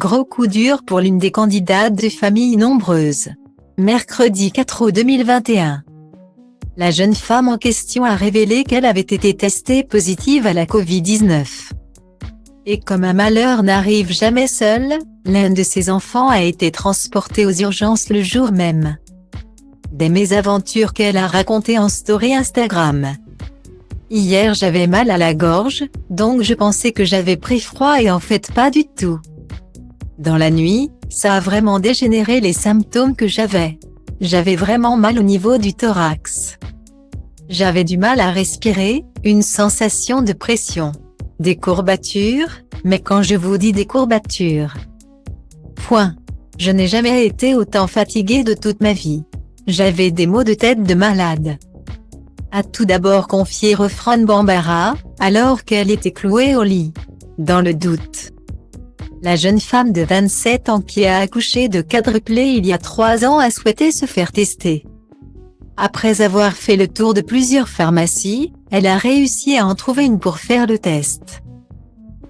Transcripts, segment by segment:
Gros coup dur pour l'une des candidates de familles nombreuses. Mercredi 4 août 2021. La jeune femme en question a révélé qu'elle avait été testée positive à la Covid-19. Et comme un malheur n'arrive jamais seul, l'un de ses enfants a été transporté aux urgences le jour même. Des mésaventures qu'elle a racontées en story Instagram. Hier j'avais mal à la gorge, donc je pensais que j'avais pris froid et en fait pas du tout. Dans la nuit, ça a vraiment dégénéré les symptômes que j'avais. J'avais vraiment mal au niveau du thorax. J'avais du mal à respirer, une sensation de pression. Des courbatures, mais quand je vous dis des courbatures. Point. Je n'ai jamais été autant fatiguée de toute ma vie. J'avais des maux de tête de malade. A tout d'abord confié Rofran Bambara, alors qu'elle était clouée au lit. Dans le doute. La jeune femme de 27 ans qui a accouché de quadruplé il y a 3 ans a souhaité se faire tester. Après avoir fait le tour de plusieurs pharmacies, elle a réussi à en trouver une pour faire le test.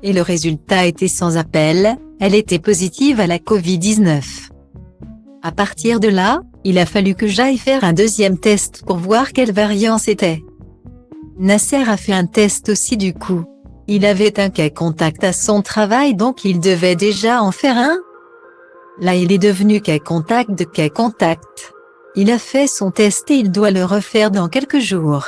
Et le résultat était sans appel, elle était positive à la Covid-19. À partir de là, il a fallu que j'aille faire un deuxième test pour voir quelle variant c'était. Nasser a fait un test aussi du coup. Il avait un cas contact à son travail donc il devait déjà en faire un. Là il est devenu cas contact de cas contact. Il a fait son test et il doit le refaire dans quelques jours.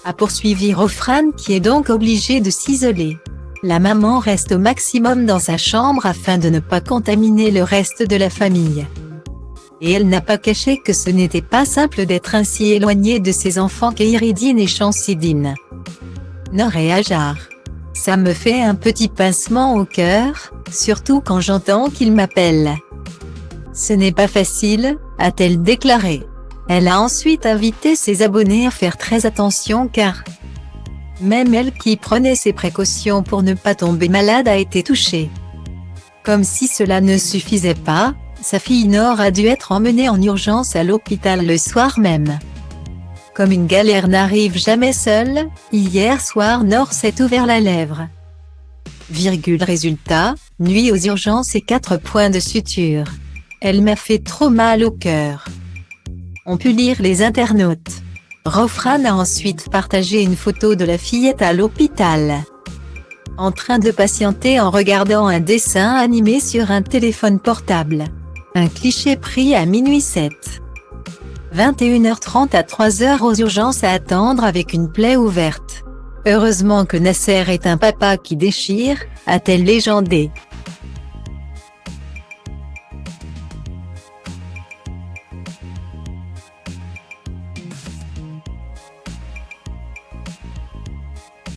A poursuivi Rofran qui est donc obligé de s'isoler. La maman reste au maximum dans sa chambre afin de ne pas contaminer le reste de la famille. Et elle n'a pas caché que ce n'était pas simple d'être ainsi éloignée de ses enfants qu'Iridine et Chansidine. Nord et Hajar. Ça me fait un petit pincement au cœur, surtout quand j'entends qu'ils m'appellent. Ce n'est pas facile, a-t-elle déclaré. Elle a ensuite invité ses abonnés à faire très attention car même elle qui prenait ses précautions pour ne pas tomber malade a été touchée. Comme si cela ne suffisait pas, sa fille Nord a dû être emmenée en urgence à l'hôpital le soir même. Comme une galère n'arrive jamais seule, hier soir Nord s'est ouvert la lèvre. Résultat, nuit aux urgences et 4 points de suture. Elle m'a fait trop mal au cœur. On pu lire les internautes. Rofran a ensuite partagé une photo de la fillette à l'hôpital. En train de patienter en regardant un dessin animé sur un téléphone portable. Un cliché pris à minuit 7. 21h30 à 3h aux urgences à attendre avec une plaie ouverte. Heureusement que Nasser est un papa qui déchire, a-t-elle légendé.